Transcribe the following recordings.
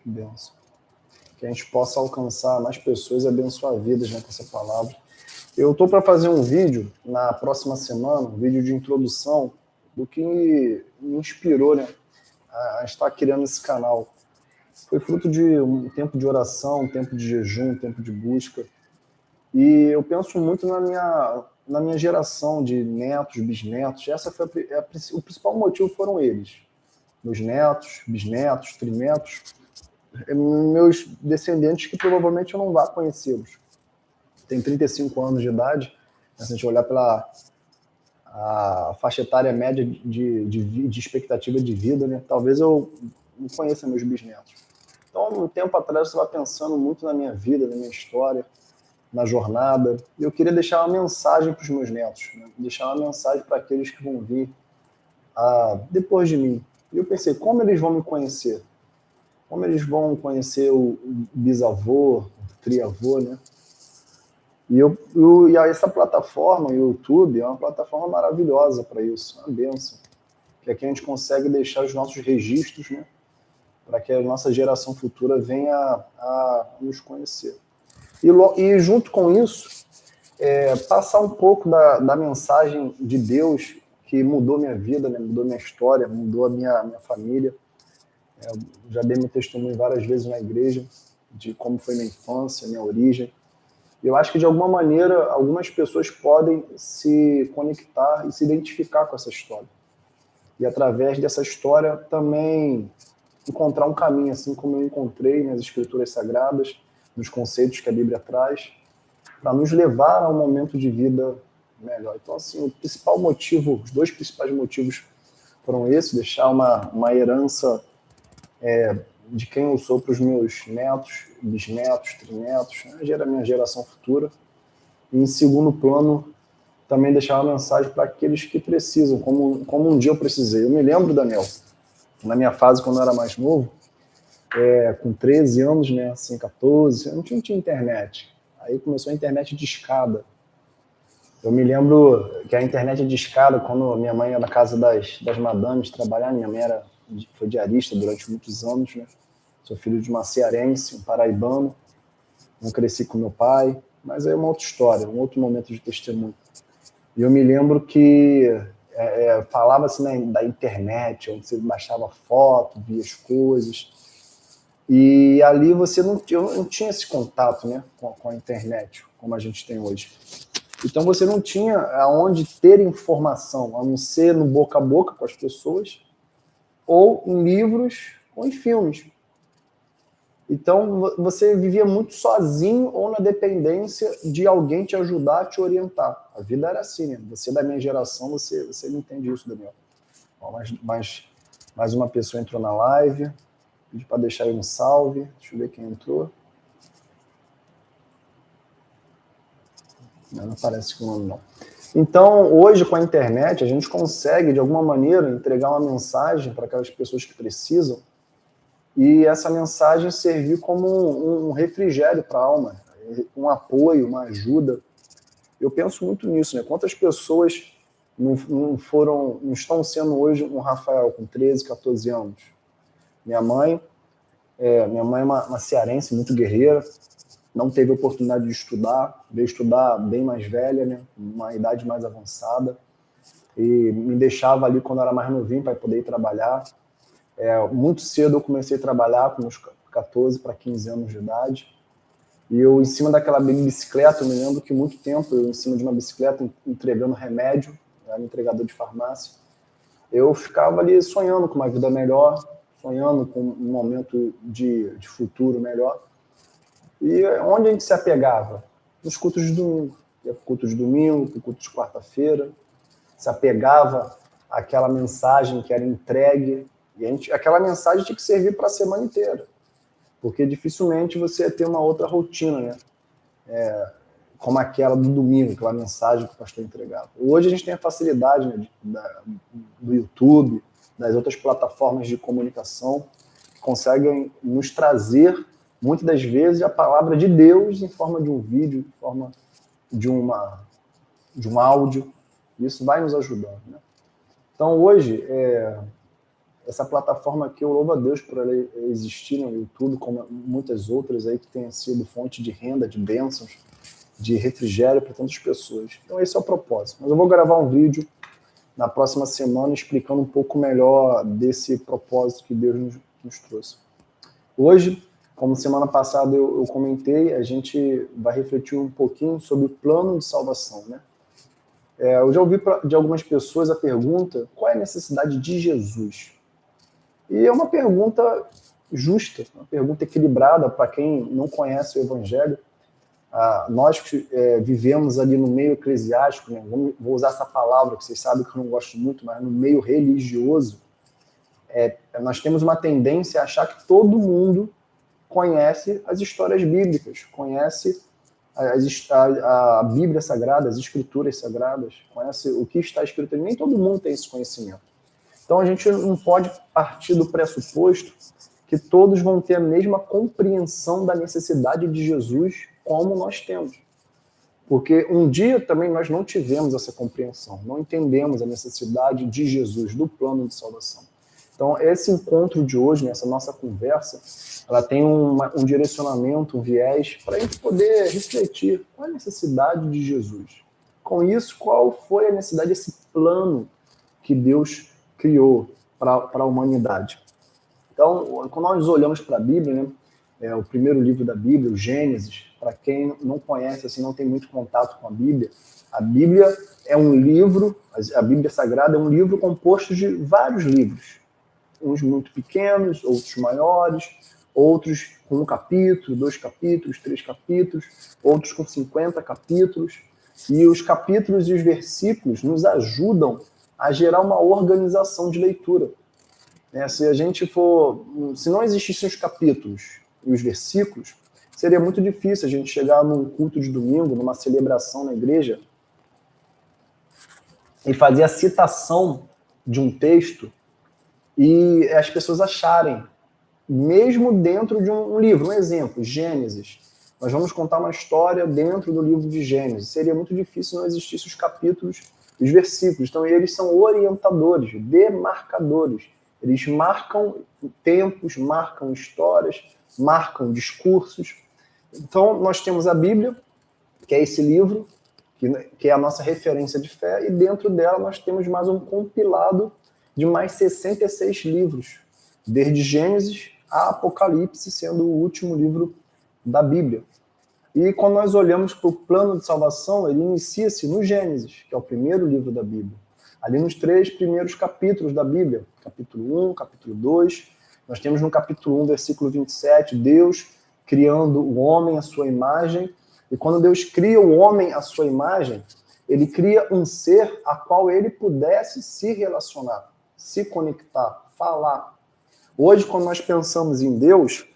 benção. Que a gente possa alcançar mais pessoas e abençoar vidas, né, com essa palavra. Eu estou para fazer um vídeo na próxima semana, um vídeo de introdução do que me inspirou, né, a estar criando esse canal. Foi fruto de um tempo de oração, um tempo de jejum, um tempo de busca. E eu penso muito na minha geração de netos, bisnetos. Essa foi o principal motivo foram eles. Meus netos, bisnetos, trinetos, meus descendentes que provavelmente eu não vá conhecê-los. Tenho 35 anos de idade, se a gente olhar pela a faixa etária média de expectativa de vida, né? Talvez eu não conheça meus bisnetos. Então, um tempo atrás, eu estava pensando muito na minha vida, na minha história, na jornada. E eu queria deixar uma mensagem para os meus netos, né? Deixar uma mensagem para aqueles que vão vir depois de mim. E eu pensei, como eles vão me conhecer? Como eles vão conhecer o bisavô, o triavô, né? E essa plataforma, o YouTube, é uma plataforma maravilhosa para isso, uma bênção. Que aqui a gente consegue deixar os nossos registros, né? Para que a nossa geração futura venha a nos conhecer. E junto com isso, passar um pouco da mensagem de Deus que mudou minha vida, né? Mudou minha história, mudou a minha família. Já dei meu testemunho várias vezes na igreja de como foi minha infância, minha origem. Eu acho que, de alguma maneira, algumas pessoas podem se conectar e se identificar com essa história. E, através dessa história, também encontrar um caminho, assim como eu encontrei nas Escrituras Sagradas, nos conceitos que a Bíblia traz, para nos levar a um momento de vida melhor. Então, assim, o principal motivo, os dois principais motivos foram esses: deixar uma herança de quem eu sou para os meus netos, bisnetos, trinetos, né, a minha geração futura. E, em segundo plano, também deixar uma mensagem para aqueles que precisam, como um dia eu precisei. Eu me lembro, Daniel, na minha fase, quando eu era mais novo, com 13 anos, né, assim, 14, eu não tinha internet. Aí começou a internet de escada. Eu me lembro que a internet de escada, quando minha mãe ia na casa das madames trabalhar, minha mãe foi diarista durante muitos anos, né? Sou filho de uma cearense, um paraibano, não cresci com meu pai, mas é uma outra história, um outro momento de testemunho. E eu me lembro que falava-se, né, da internet, onde você baixava foto, via as coisas, e ali eu não tinha esse contato, né, com a internet, como a gente tem hoje. Então você não tinha aonde ter informação, a não ser no boca a boca com as pessoas, ou em livros, ou em filmes. Então você vivia muito sozinho ou na dependência de alguém te ajudar, te orientar. A vida era assim, né? Você da minha geração, você não entende isso, Daniel. Mais uma pessoa entrou na live, pedi para deixar aí um salve, deixa eu ver quem entrou. Não aparece com o nome, não. Então, hoje, com a internet, a gente consegue, de alguma maneira, entregar uma mensagem para aquelas pessoas que precisam, e essa mensagem servir como um refrigério para a alma, um apoio, uma ajuda. Eu penso muito nisso, né? Quantas pessoas não estão sendo hoje um Rafael com 13, 14 anos? Minha mãe é uma cearense muito guerreira, não teve oportunidade de estudar, veio estudar bem mais velha, né, uma idade mais avançada, e me deixava ali quando eu era mais novinho para poder ir trabalhar. Muito cedo eu comecei a trabalhar, com uns 14 para 15 anos de idade, e eu, em cima daquela bicicleta, eu me lembro que muito tempo, eu em cima de uma bicicleta, entregando remédio, eu era entregador de farmácia, eu ficava ali sonhando com uma vida melhor, sonhando com um momento de futuro melhor. E onde a gente se apegava? Nos cultos de domingo. Ia para o culto de domingo, para o culto de quarta-feira. Se apegava àquela mensagem que era entregue. E aquela mensagem tinha que servir para a semana inteira. Porque dificilmente você ia ter uma outra rotina, né? Como aquela do domingo, aquela mensagem que o pastor entregava. Hoje a gente tem a facilidade, né, do YouTube, das outras plataformas de comunicação, que conseguem nos trazer muitas das vezes a palavra de Deus em forma de um vídeo, em forma de um áudio. Isso vai nos ajudando, né? Então hoje, Essa plataforma aqui, eu louvo a Deus por ela existir no YouTube, como muitas outras aí que tenham sido fonte de renda, de bênçãos, de refrigério para tantas pessoas. Então esse é o propósito. Mas eu vou gravar um vídeo na próxima semana explicando um pouco melhor desse propósito que Deus nos trouxe. Hoje, como semana passada eu comentei, a gente vai refletir um pouquinho sobre o plano de salvação, né? Eu já ouvi de algumas pessoas a pergunta: qual é a necessidade de Jesus? E é uma pergunta justa, uma pergunta equilibrada para quem não conhece o Evangelho. Nós que vivemos ali no meio eclesiástico, né? Vou usar essa palavra que vocês sabem que eu não gosto muito, mas no meio religioso, nós temos uma tendência a achar que todo mundo conhece as histórias bíblicas, conhece a Bíblia Sagrada, as Escrituras Sagradas, conhece o que está escrito ali. Nem todo mundo tem esse conhecimento. Então a gente não pode partir do pressuposto que todos vão ter a mesma compreensão da necessidade de Jesus como nós temos. Porque um dia também nós não tivemos essa compreensão, não entendemos a necessidade de Jesus, do plano de salvação. Então esse encontro de hoje, essa nossa conversa, ela tem um direcionamento, um viés, para a gente poder refletir qual é a necessidade de Jesus. Com isso, qual foi a necessidade desse plano que Deus criou para a humanidade. Então, quando nós olhamos para a Bíblia, né, o primeiro livro da Bíblia, o Gênesis, para quem não conhece, assim, não tem muito contato com a Bíblia é um livro, a Bíblia Sagrada é um livro composto de vários livros, uns muito pequenos, outros maiores, outros com 1 capítulo, 2 capítulos, 3 capítulos, outros com 50 capítulos, e os capítulos e os versículos nos ajudam a gerar uma organização de leitura. Se não existissem os capítulos e os versículos, seria muito difícil a gente chegar num culto de domingo, numa celebração na igreja, e fazer a citação de um texto e as pessoas acharem, mesmo dentro de um livro, um exemplo, Gênesis. Nós vamos contar uma história dentro do livro de Gênesis. Seria muito difícil se não existissem os capítulos e os versículos. Então, eles são orientadores, demarcadores. Eles marcam tempos, marcam histórias, marcam discursos. Então, nós temos a Bíblia, que é esse livro, que é a nossa referência de fé, e dentro dela nós temos mais um compilado de mais 66 livros, desde Gênesis a Apocalipse, sendo o último livro da Bíblia. E quando nós olhamos para o plano de salvação, ele inicia-se no Gênesis, que é o primeiro livro da Bíblia. Ali nos 3 primeiros capítulos da Bíblia, capítulo 1, capítulo 2, nós temos no capítulo 1, versículo 27, Deus criando o homem à sua imagem, e quando Deus cria o homem à sua imagem, ele cria um ser a qual ele pudesse se relacionar, se conectar, falar. Hoje, quando nós pensamos em Deus,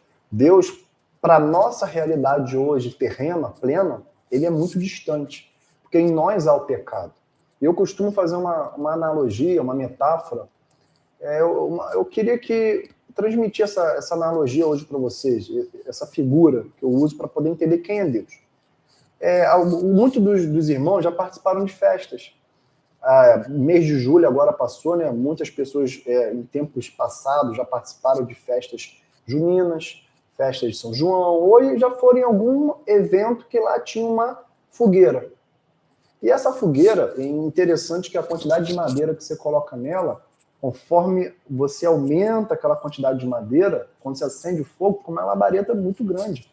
para a nossa realidade hoje, terrena, plena, ele é muito distante, porque em nós há o pecado. Eu costumo fazer uma analogia, uma metáfora. Eu queria transmitir essa analogia hoje para vocês, essa figura que eu uso para poder entender quem é Deus. Muitos dos irmãos já participaram de festas. Mês de julho agora passou, né? Muitas pessoas em tempos passados já participaram de festas juninas, festas de São João, ou já foram em algum evento que lá tinha uma fogueira. E essa fogueira, é interessante que a quantidade de madeira que você coloca nela, conforme você aumenta aquela quantidade de madeira, quando você acende o fogo, como uma labareda muito grande.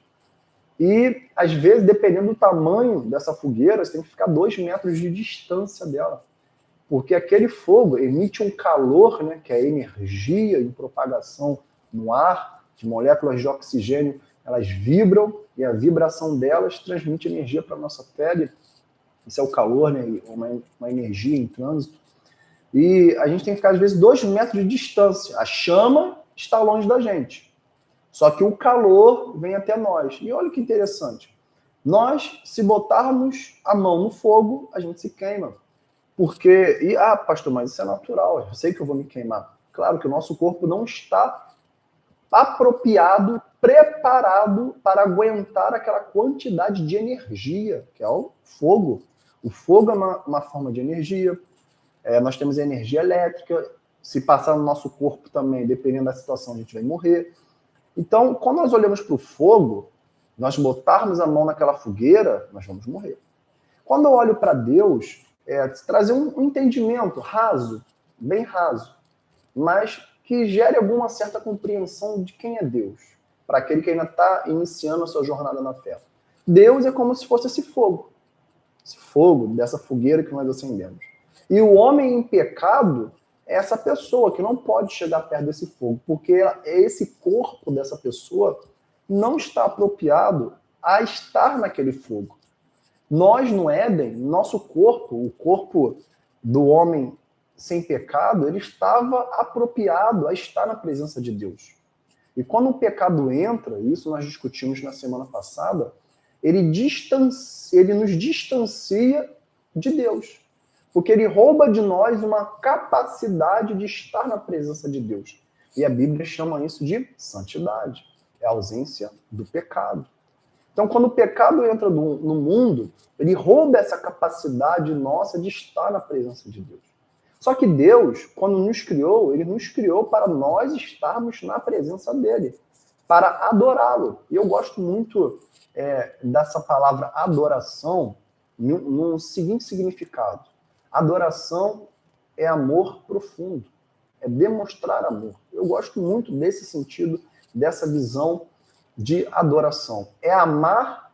E, às vezes, dependendo do tamanho dessa fogueira, você tem que ficar 2 metros de distância dela. Porque aquele fogo emite um calor, né, que é a energia em propagação no ar, de moléculas de oxigênio, elas vibram, e a vibração delas transmite energia para a nossa pele. Isso é o calor, né, uma energia em trânsito. E a gente tem que ficar, às vezes, 2 metros de distância. A chama está longe da gente. Só que o calor vem até nós. E olha que interessante. Nós, se botarmos a mão no fogo, a gente se queima. Porque, pastor, mas isso é natural. Eu sei que eu vou me queimar. Claro que o nosso corpo não está apropriado, preparado para aguentar aquela quantidade de energia, que é o fogo. O fogo é uma forma de energia. Nós temos a energia elétrica. Se passar no nosso corpo também, dependendo da situação, a gente vai morrer. Então, quando nós olhamos para o fogo, nós botarmos a mão naquela fogueira, nós vamos morrer. Quando eu olho para Deus, trazer um entendimento raso, bem raso, mas que gere alguma certa compreensão de quem é Deus, para aquele que ainda está iniciando a sua jornada na fé. Deus é como se fosse esse fogo dessa fogueira que nós acendemos. E o homem em pecado é essa pessoa que não pode chegar perto desse fogo, porque esse corpo dessa pessoa não está apropriado a estar naquele fogo. Nós, no Éden, nosso corpo, o corpo do homem sem pecado, ele estava apropriado a estar na presença de Deus. E quando o pecado entra, isso nós discutimos na semana passada, ele nos distancia de Deus. Porque ele rouba de nós uma capacidade de estar na presença de Deus. E a Bíblia chama isso de santidade. É a ausência do pecado. Então, quando o pecado entra no mundo, ele rouba essa capacidade nossa de estar na presença de Deus. Só que Deus, quando nos criou, ele nos criou para nós estarmos na presença dele, para adorá-lo. E eu gosto muito dessa palavra adoração no seguinte significado. Adoração é amor profundo, é demonstrar amor. Eu gosto muito desse sentido, dessa visão de adoração. É amar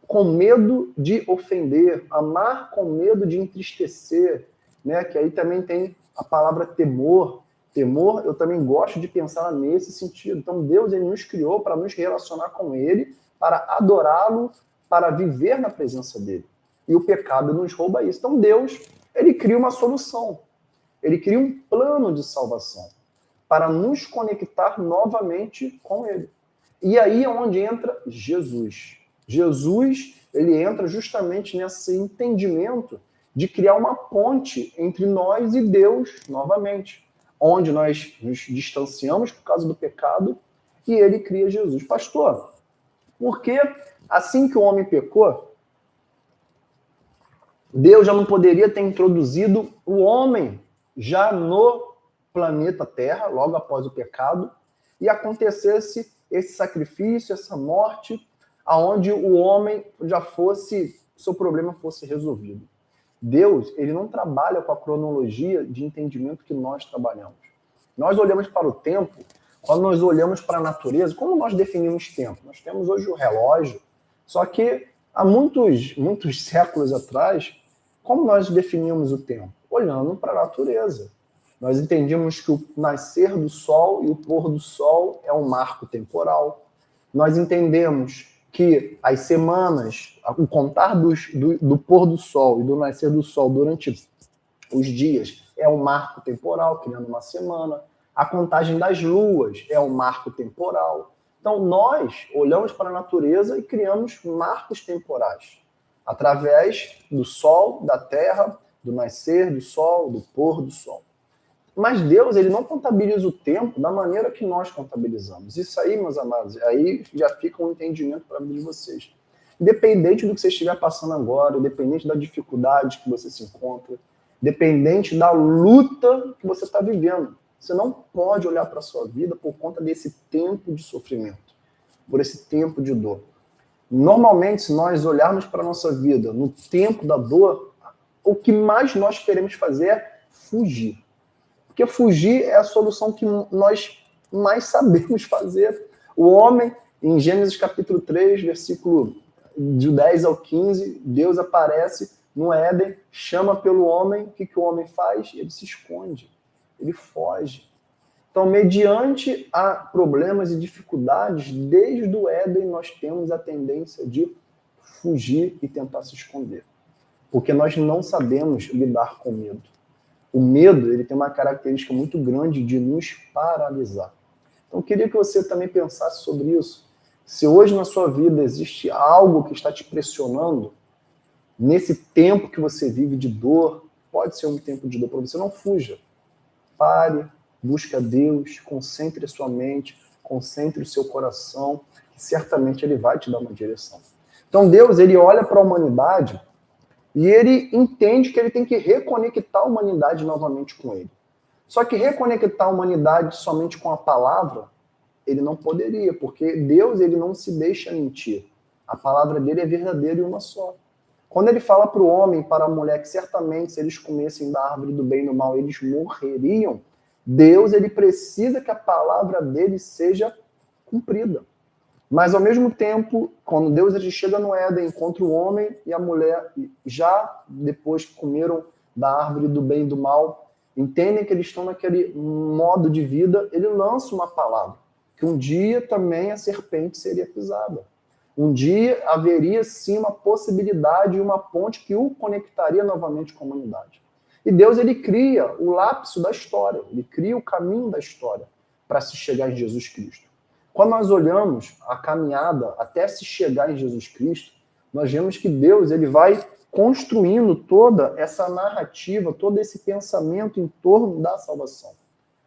com medo de ofender, amar com medo de entristecer, né? Que aí também tem a palavra temor. Temor, eu também gosto de pensar nesse sentido. Então, Deus ele nos criou para nos relacionar com ele, para adorá-lo, para viver na presença dele. E o pecado nos rouba isso. Então, Deus ele cria uma solução. Ele cria um plano de salvação para nos conectar novamente com ele. E aí é onde entra Jesus. Jesus, ele entra justamente nesse entendimento de criar uma ponte entre nós e Deus novamente, onde nós nos distanciamos por causa do pecado e ele cria Jesus. Pastor, por que assim que o homem pecou, Deus já não poderia ter introduzido o homem já no planeta Terra, logo após o pecado, e acontecesse esse sacrifício, essa morte, aonde o homem já fosse, seu problema fosse resolvido? Deus, ele não trabalha com a cronologia de entendimento que nós trabalhamos. Nós olhamos para o tempo, quando nós olhamos para a natureza, como nós definimos tempo? Nós temos hoje o relógio, só que há muitos séculos atrás, como nós definíamos o tempo? Olhando para a natureza. Nós entendíamos que o nascer do sol e o pôr do sol é um marco temporal. Nós entendemos que as semanas, o contar do pôr do sol e do nascer do sol durante os dias é um marco temporal, criando uma semana. A contagem das luas é um marco temporal. Então, nós olhamos para a natureza e criamos marcos temporais, através do sol, da terra, do nascer do sol, do pôr do sol. Mas Deus, ele não contabiliza o tempo da maneira que nós contabilizamos. Isso aí, meus amados, aí já fica um entendimento para a vida de vocês. Independente do que você estiver passando agora, independente da dificuldade que você se encontra, independente da luta que você está vivendo, você não pode olhar para a sua vida por conta desse tempo de sofrimento, por esse tempo de dor. Normalmente, se nós olharmos para a nossa vida no tempo da dor, o que mais nós queremos fazer é fugir. Porque fugir é a solução que nós mais sabemos fazer. O homem, em Gênesis capítulo 3, versículo de 10 ao 15, Deus aparece no Éden, chama pelo homem, o que o homem faz? Ele se esconde, ele foge. Então, mediante a problemas e dificuldades, desde o Éden nós temos a tendência de fugir e tentar se esconder. Porque nós não sabemos lidar com medo. O medo, ele tem uma característica muito grande de nos paralisar. Então, eu queria que você também pensasse sobre isso. Se hoje na sua vida existe algo que está te pressionando, nesse tempo que você vive de dor, pode ser um tempo de dor para você, não fuja. Pare, busque a Deus, concentre a sua mente, concentre o seu coração, que certamente ele vai te dar uma direção. Então, Deus, ele olha para a humanidade e ele entende que ele tem que reconectar a humanidade novamente com ele. Só que reconectar a humanidade somente com a palavra, ele não poderia, porque Deus ele não se deixa mentir. A palavra dele é verdadeira e uma só. Quando ele fala para o homem e para a mulher que certamente se eles comessem da árvore do bem e do mal, eles morreriam, Deus ele precisa que a palavra dele seja cumprida. Mas, ao mesmo tempo, quando Deus ele chega no Éden, encontra o homem e a mulher, já depois que comeram da árvore do bem e do mal, entendem que eles estão naquele modo de vida, ele lança uma palavra, que um dia também a serpente seria pisada. Um dia haveria, sim, uma possibilidade e uma ponte que o conectaria novamente com a humanidade. E Deus ele cria o lapso da história, ele cria o caminho da história para se chegar em Jesus Cristo. Quando nós olhamos a caminhada até se chegar em Jesus Cristo, nós vemos que Deus ele vai construindo toda essa narrativa, todo esse pensamento em torno da salvação.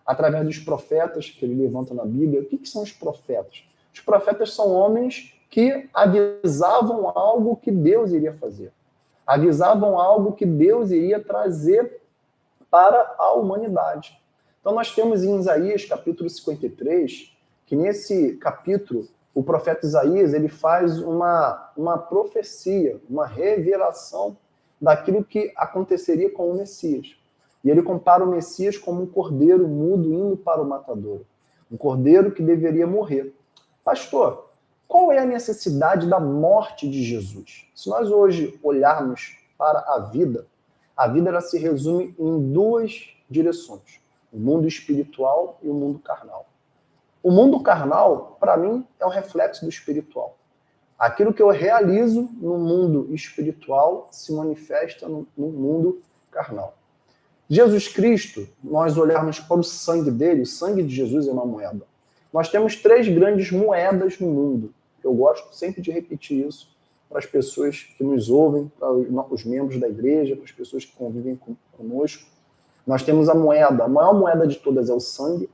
Através dos profetas que ele levanta na Bíblia. O que são os profetas? Os profetas são homens que avisavam algo que Deus iria fazer. Avisavam algo que Deus iria trazer para a humanidade. Então nós temos em Isaías, capítulo 53, que nesse capítulo, o profeta Isaías ele faz uma profecia, uma revelação daquilo que aconteceria com o Messias. E ele compara o Messias como um cordeiro mudo indo para o matadouro. Um cordeiro que deveria morrer. Pastor, qual é a necessidade da morte de Jesus? Se nós hoje olharmos para a vida ela se resume em duas direções. O mundo espiritual e o mundo carnal. O mundo carnal, para mim, é um reflexo do espiritual. Aquilo que eu realizo no mundo espiritual se manifesta no mundo carnal. Jesus Cristo, nós olharmos para o sangue dele, o sangue de Jesus é uma moeda. Nós temos 3 grandes moedas no mundo. Eu gosto sempre de repetir isso para as pessoas que nos ouvem, para os membros da igreja, para as pessoas que convivem conosco. Nós temos a maior moeda de todas é o sangue.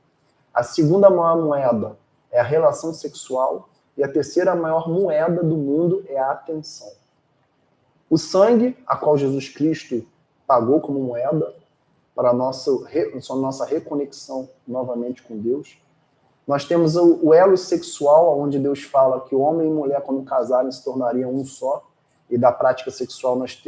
A segunda maior moeda é a relação sexual. E a terceira maior moeda do mundo é a atenção. O sangue, a qual Jesus Cristo pagou como moeda para a nossa reconexão novamente com Deus. Nós temos o elo sexual, onde Deus fala que o homem e mulher, quando casarem, se tornariam um só. E da prática sexual nós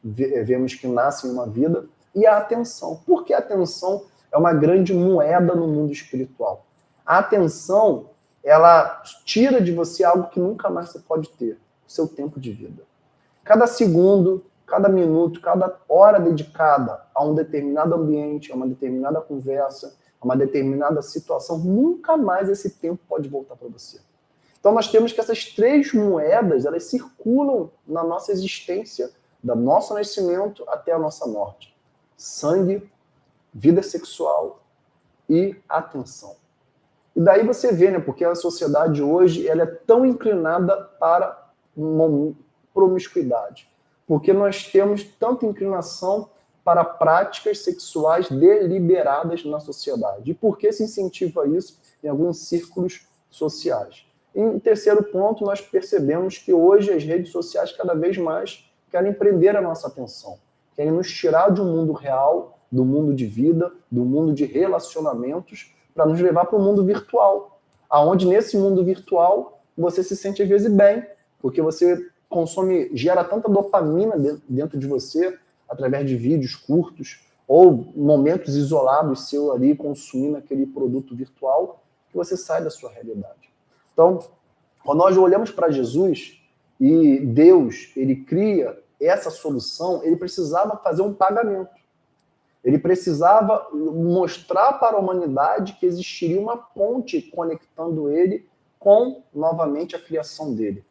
vemos que nasce uma vida. E a atenção. Por que a atenção é uma grande moeda no mundo espiritual? A atenção, ela tira de você algo que nunca mais você pode ter, o seu tempo de vida. Cada segundo, cada minuto, cada hora dedicada a um determinado ambiente, a uma determinada conversa, a uma determinada situação, nunca mais esse tempo pode voltar para você. Então nós temos que essas 3 moedas, elas circulam na nossa existência, do nosso nascimento até a nossa morte. Sangue, vida sexual e atenção. E daí você vê, né, porque a sociedade hoje ela é tão inclinada para uma promiscuidade. Porque nós temos tanta inclinação para práticas sexuais deliberadas na sociedade. E por que se incentiva isso em alguns círculos sociais? Em terceiro ponto, nós percebemos que hoje as redes sociais cada vez mais querem prender a nossa atenção. Querem nos tirar de um mundo real, do mundo de vida, do mundo de relacionamentos, para nos levar para o mundo virtual. Aonde nesse mundo virtual você se sente às vezes bem, porque você gera tanta dopamina dentro de você, através de vídeos curtos, ou momentos isolados seu ali, consumindo aquele produto virtual, que você sai da sua realidade. Então, quando nós olhamos para Jesus, e Deus, ele cria essa solução, ele precisava fazer um pagamento. Ele precisava mostrar para a humanidade que existiria uma ponte conectando ele com, novamente, a criação dele,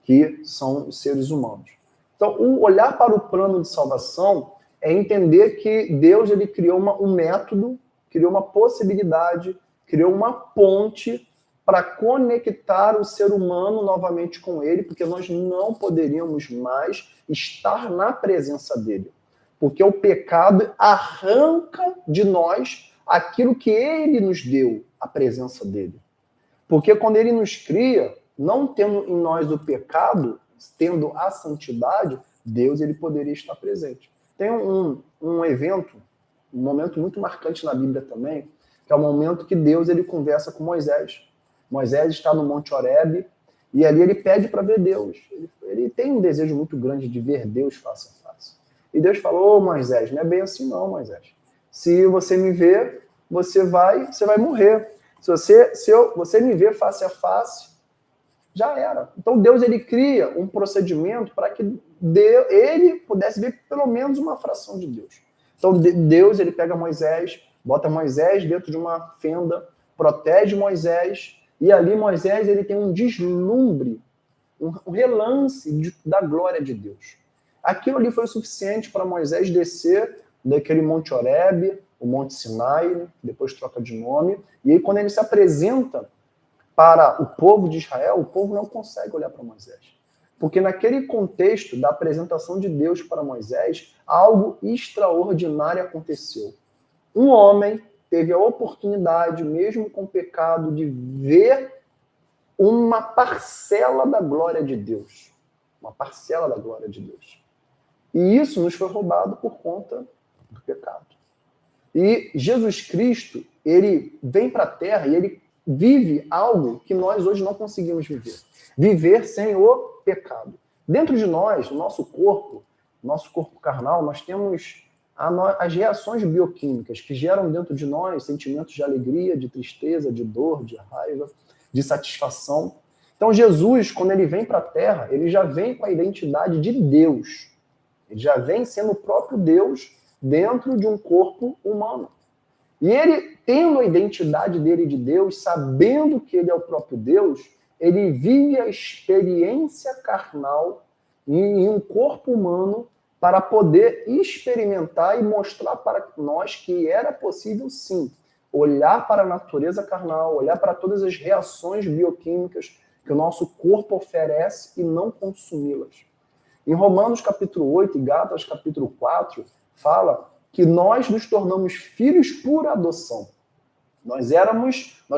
que são os seres humanos. Então, o olhar para o plano de salvação é entender que Deus ele criou um método, criou uma possibilidade, criou uma ponte para conectar o ser humano novamente com ele, porque nós não poderíamos mais estar na presença dele. Porque o pecado arranca de nós aquilo que ele nos deu, a presença dele. Porque quando ele nos cria, não tendo em nós o pecado, tendo a santidade, Deus ele poderia estar presente. Tem um evento um momento muito marcante na Bíblia também, que é o momento que Deus ele conversa com Moisés. Moisés está no Monte Horebe e ali ele pede para ver Deus. Ele tem um desejo muito grande de ver Deus face a face. E Deus falou, Moisés, não é bem assim não, Moisés. Se você me ver, você vai morrer. Se você me ver face a face, já era. Então Deus ele cria um procedimento para que ele pudesse ver pelo menos uma fração de Deus. Então Deus ele pega Moisés, bota Moisés dentro de uma fenda, protege Moisés, e ali Moisés ele tem um deslumbre, um relance da glória de Deus. Aquilo ali foi o suficiente para Moisés descer daquele Monte Horebe, o Monte Sinai, depois troca de nome, e aí quando ele se apresenta para o povo de Israel, o povo não consegue olhar para Moisés. Porque naquele contexto da apresentação de Deus para Moisés, algo extraordinário aconteceu. Um homem teve a oportunidade, mesmo com pecado, de ver uma parcela da glória de Deus. Uma parcela da glória de Deus. E isso nos foi roubado por conta do pecado. E Jesus Cristo, ele vem para a Terra e ele vive algo que nós hoje não conseguimos viver. Viver sem o pecado. Dentro de nós, no nosso corpo carnal, nós temos as reações bioquímicas que geram dentro de nós sentimentos de alegria, de tristeza, de dor, de raiva, de satisfação. Então Jesus, quando ele vem para a Terra, ele já vem com a identidade de Deus. Ele já vem sendo o próprio Deus dentro de um corpo humano. E ele, tendo a identidade dele de Deus, sabendo que ele é o próprio Deus, ele vive a experiência carnal em um corpo humano para poder experimentar e mostrar para nós que era possível, sim, olhar para a natureza carnal, olhar para todas as reações bioquímicas que o nosso corpo oferece e não consumi-las. Em Romanos capítulo 8 e Gálatas capítulo 4, fala que nós nos tornamos filhos por adoção. Nós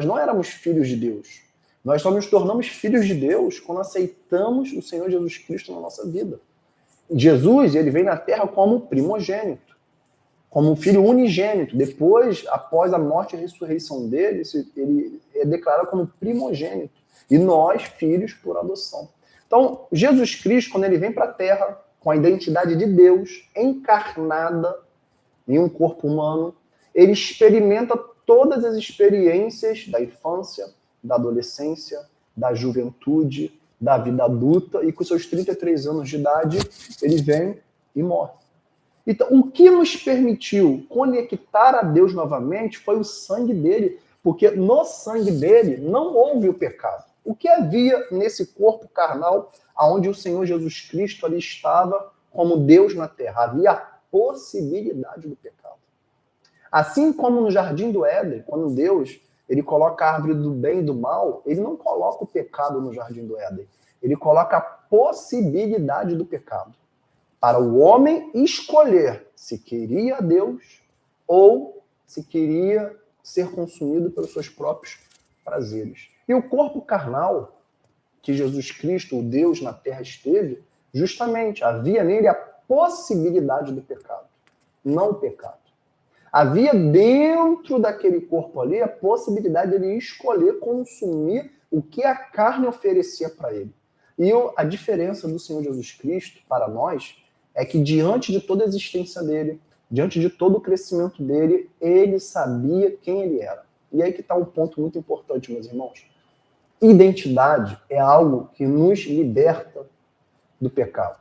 não éramos filhos de Deus. Nós só nos tornamos filhos de Deus quando aceitamos o Senhor Jesus Cristo na nossa vida. Jesus, ele vem na Terra como primogênito, como um filho unigênito. Depois, após a morte e a ressurreição dele, ele é declarado como primogênito. E nós, filhos por adoção. Então, Jesus Cristo, quando ele vem para a Terra com a identidade de Deus encarnada em um corpo humano, ele experimenta todas as experiências da infância, da adolescência, da juventude, da vida adulta, e com seus 33 anos de idade, ele vem e morre. Então, o que nos permitiu conectar a Deus novamente foi o sangue dele, porque no sangue dele não houve o pecado. O que havia nesse corpo carnal, onde o Senhor Jesus Cristo ali estava como Deus na terra? Havia a possibilidade do pecado. Assim como no Jardim do Éden, quando Deus ele coloca a árvore do bem e do mal, ele não coloca o pecado no Jardim do Éden. Ele coloca a possibilidade do pecado. Para o homem escolher se queria Deus ou se queria ser consumido pelos seus próprios prazeres. E o corpo carnal que Jesus Cristo, o Deus na terra, esteve, justamente havia nele a possibilidade do pecado, não o pecado. Havia dentro daquele corpo ali a possibilidade de ele escolher consumir o que a carne oferecia para ele. E a diferença do Senhor Jesus Cristo para nós é que diante de toda a existência dele, diante de todo o crescimento dele, ele sabia quem ele era. E aí que está um ponto muito importante, meus irmãos. Identidade é algo que nos liberta do pecado.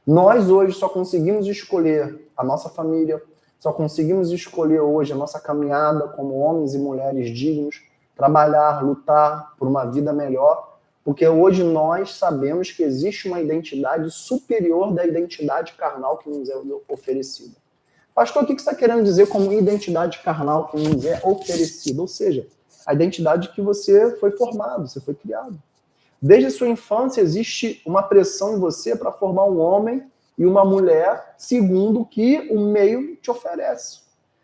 Nós hoje só conseguimos escolher a nossa família, só conseguimos escolher hoje a nossa caminhada como homens e mulheres dignos, trabalhar, lutar por uma vida melhor, porque hoje nós sabemos que existe uma identidade superior da identidade carnal que nos é oferecida. Pastor, o que você está querendo dizer como identidade carnal que nos é oferecida? Ou seja, a identidade que você foi formado, você foi criado. Desde a sua infância existe uma pressão em você para formar um homem e uma mulher segundo o que o meio te oferece.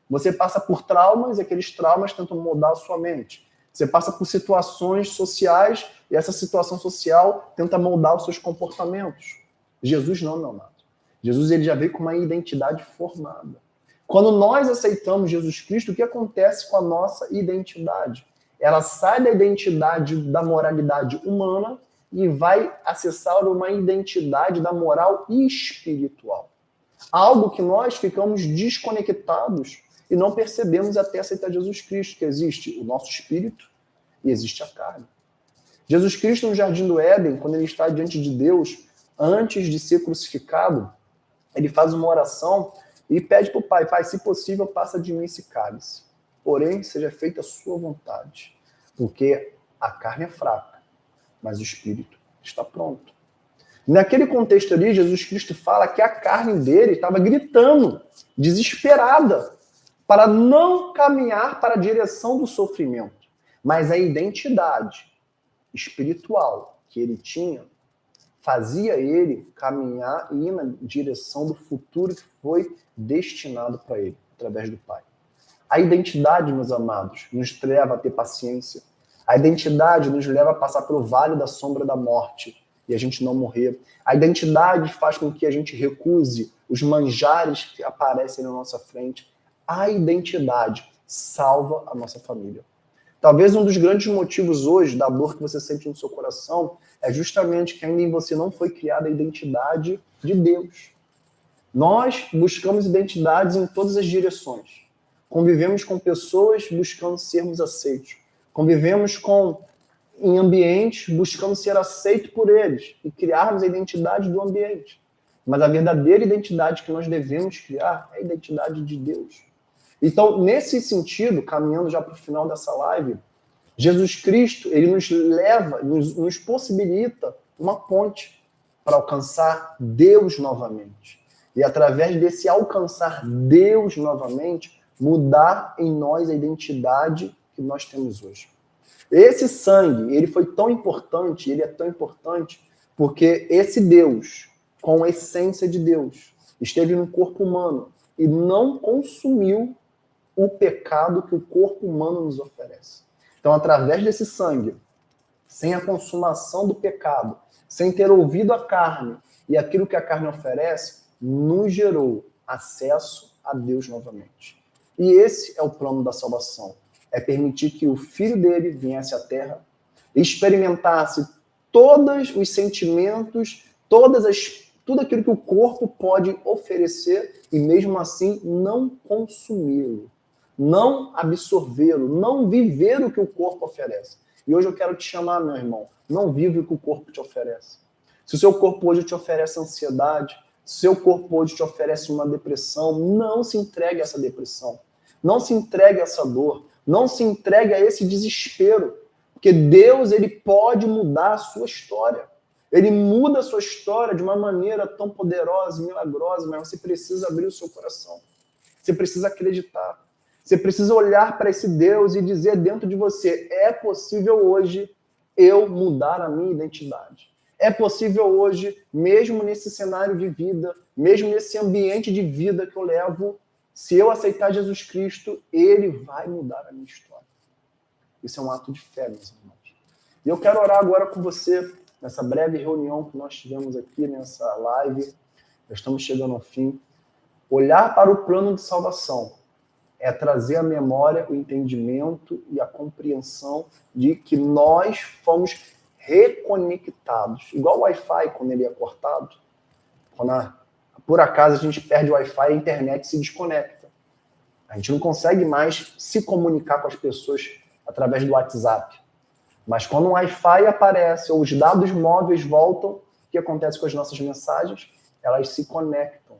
Você passa por traumas e aqueles traumas tentam moldar a sua mente. Você passa por situações sociais e essa situação social tenta moldar os seus comportamentos. Jesus não, meu amado. Jesus ele já veio com uma identidade formada. Quando nós aceitamos Jesus Cristo, o que acontece com a nossa identidade? Ela sai da identidade da moralidade humana e vai acessar uma identidade da moral espiritual. Algo que nós ficamos desconectados e não percebemos até aceitar Jesus Cristo, que existe o nosso espírito e existe a carne. Jesus Cristo, no Jardim do Éden, quando ele está diante de Deus, antes de ser crucificado, ele faz uma oração e pede para o Pai: Pai, se possível, passa de mim esse cálice. Porém, seja feita a sua vontade. Porque a carne é fraca, mas o espírito está pronto. Naquele contexto ali, Jesus Cristo fala que a carne dele estava gritando, desesperada, para não caminhar para a direção do sofrimento. Mas a identidade espiritual que ele tinha fazia ele caminhar e ir na direção do futuro que foi destinado para ele, através do Pai. A identidade, meus amados, nos leva a ter paciência. A identidade nos leva a passar pelo vale da sombra da morte e a gente não morrer. A identidade faz com que a gente recuse os manjares que aparecem na nossa frente. A identidade salva a nossa família. Talvez um dos grandes motivos hoje da dor que você sente no seu coração é justamente que ainda em você não foi criada a identidade de Deus. Nós buscamos identidades em todas as direções. Convivemos com pessoas buscando sermos aceitos. Convivemos em ambientes buscando ser aceito por eles e criarmos a identidade do ambiente. Mas a verdadeira identidade que nós devemos criar é a identidade de Deus. Então, nesse sentido, caminhando já para o final dessa live, Jesus Cristo, ele nos leva, nos possibilita uma ponte para alcançar Deus novamente. E através desse alcançar Deus novamente, mudar em nós a identidade que nós temos hoje. Esse sangue, ele foi tão importante, ele é tão importante, porque esse Deus, com a essência de Deus, esteve no corpo humano e não consumiu o pecado que o corpo humano nos oferece. Então, através desse sangue, sem a consumação do pecado, sem ter ouvido a carne e aquilo que a carne oferece, nos gerou acesso a Deus novamente. E esse é o plano da salvação. É permitir que o Filho dele viesse à Terra, experimentasse todos os sentimentos, tudo aquilo que o corpo pode oferecer e mesmo assim não consumi-lo, não absorvê-lo, não viver o que o corpo oferece. E hoje eu quero te chamar, meu irmão, não vive o que o corpo te oferece. Se o seu corpo hoje te oferece ansiedade, se o seu corpo hoje te oferece uma depressão, não se entregue a essa depressão. Não se entregue a essa dor. Não se entregue a esse desespero. Porque Deus, ele pode mudar a sua história. Ele muda a sua história de uma maneira tão poderosa e milagrosa, mas você precisa abrir o seu coração. Você precisa acreditar. Você precisa olhar para esse Deus e dizer dentro de você: é possível hoje eu mudar a minha identidade. É possível hoje, mesmo nesse cenário de vida, mesmo nesse ambiente de vida que eu levo, se eu aceitar Jesus Cristo, ele vai mudar a minha história. Isso é um ato de fé, meus irmãos. E eu quero orar agora com você, nessa breve reunião que nós tivemos aqui, nessa live. Já estamos chegando ao fim. Olhar para o plano de salvação é trazer à memória o entendimento e a compreensão de que nós fomos reconectados. Igual o Wi-Fi, quando ele é cortado. Quando por acaso a gente perde o Wi-Fi, a internet se desconecta. A gente não consegue mais se comunicar com as pessoas através do WhatsApp. Mas quando o Wi-Fi aparece ou os dados móveis voltam, o que acontece com as nossas mensagens? Elas se conectam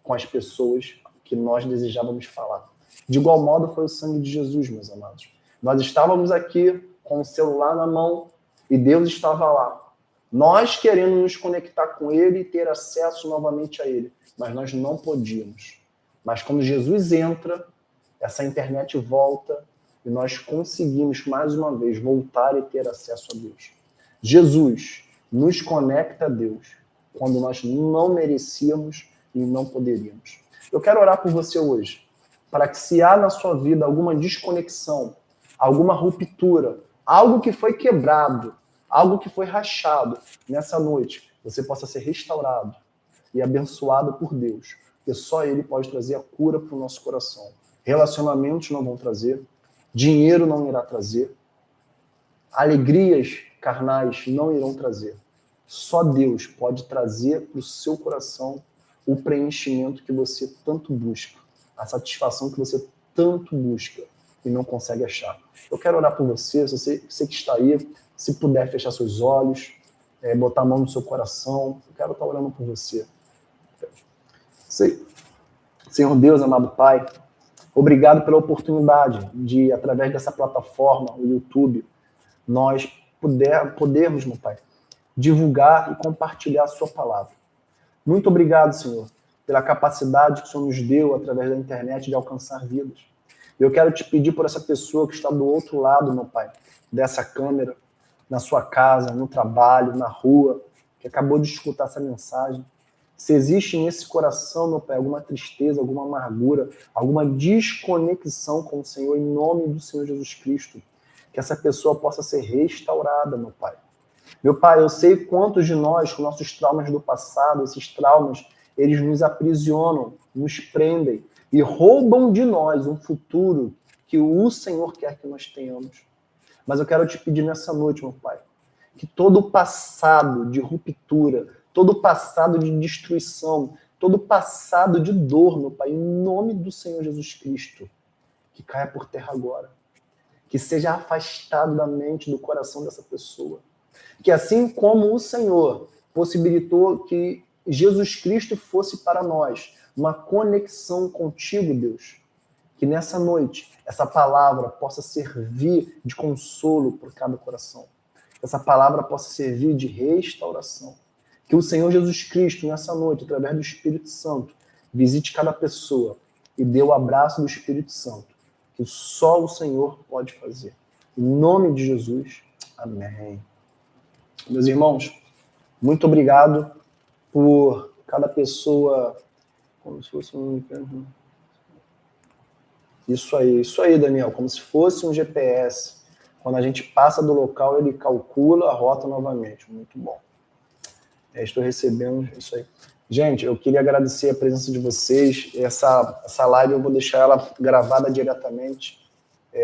com as pessoas que nós desejávamos falar. De igual modo foi o sangue de Jesus, meus amados. Nós estávamos aqui com o celular na mão e Deus estava lá. Nós querendo nos conectar com ele e ter acesso novamente a ele. Mas nós não podíamos. Mas quando Jesus entra, essa internet volta e nós conseguimos mais uma vez voltar e ter acesso a Deus. Jesus nos conecta a Deus quando nós não merecíamos e não poderíamos. Eu quero orar por você hoje, para que se há na sua vida alguma desconexão, alguma ruptura, algo que foi quebrado, algo que foi rachado nessa noite, você possa ser restaurado e abençoado por Deus, porque só Ele pode trazer a cura para o nosso coração. Relacionamentos não vão trazer, dinheiro não irá trazer, alegrias carnais não irão trazer. Só Deus pode trazer para o seu coração o preenchimento que você tanto busca, a satisfação que você tanto busca e não consegue achar. Eu quero orar por você, você que está aí, se puder fechar seus olhos, botar a mão no seu coração, eu quero estar orando por você. Senhor Deus, amado Pai, obrigado pela oportunidade de, através dessa plataforma, o YouTube, nós podermos, meu Pai, divulgar e compartilhar a sua palavra. Muito obrigado, Senhor, pela capacidade que o Senhor nos deu, através da internet, de alcançar vidas. Eu quero te pedir por essa pessoa que está do outro lado, meu Pai, dessa câmera, na sua casa, no trabalho, na rua, que acabou de escutar essa mensagem. Se existe nesse coração, meu Pai, alguma tristeza, alguma amargura, alguma desconexão com o Senhor, em nome do Senhor Jesus Cristo, que essa pessoa possa ser restaurada, meu Pai. Meu Pai, eu sei quantos de nós, com nossos traumas do passado, esses traumas, eles nos aprisionam, nos prendem e roubam de nós um futuro que o Senhor quer que nós tenhamos. Mas eu quero te pedir nessa noite, meu Pai, que todo o passado de ruptura, todo o passado de destruição, todo o passado de dor, meu Pai, em nome do Senhor Jesus Cristo, que caia por terra agora. Que seja afastado da mente, do coração dessa pessoa. Que assim como o Senhor possibilitou que Jesus Cristo fosse para nós uma conexão contigo, Deus, que nessa noite essa palavra possa servir de consolo por cada coração. Que essa palavra possa servir de restauração. Que o Senhor Jesus Cristo, nessa noite, através do Espírito Santo, visite cada pessoa e dê o abraço do Espírito Santo, que só o Senhor pode fazer. Em nome de Jesus, amém. Meus irmãos, muito obrigado por cada pessoa, como se fosse um... Isso aí, Daniel, como se fosse um GPS. Quando a gente passa do local, ele calcula a rota novamente. Muito bom. Estou recebendo isso aí. Gente, eu queria agradecer a presença de vocês. Essa live eu vou deixar ela gravada diretamente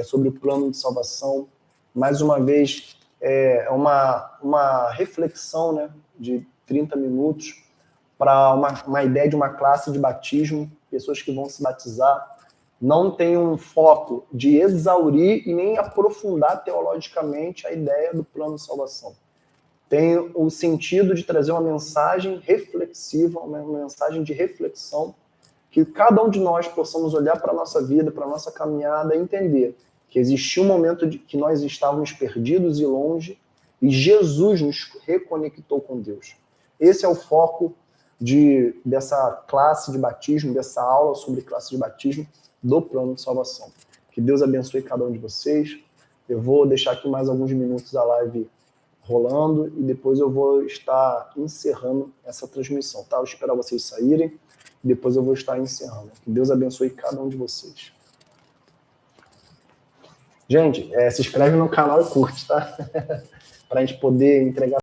sobre o plano de salvação. Mais uma vez, é uma reflexão, né, de 30 minutos para uma ideia de uma classe de batismo, pessoas que vão se batizar. Não tem um foco de exaurir e nem aprofundar teologicamente a ideia do plano de salvação. Tem o sentido de trazer uma mensagem reflexiva, uma mensagem de reflexão, que cada um de nós possamos olhar para a nossa vida, para a nossa caminhada e entender que existia um momento que nós estávamos perdidos e longe e Jesus nos reconectou com Deus. Esse é o foco dessa classe de batismo, dessa aula sobre classe de batismo do plano de salvação. Que Deus abençoe cada um de vocês. Eu vou deixar aqui mais alguns minutos a live rolando e depois eu vou estar encerrando essa transmissão, tá? Eu espero vocês saírem e depois eu vou estar encerrando. Que Deus abençoe cada um de vocês. Gente, se inscreve no canal e curte, tá? Para a gente poder entregar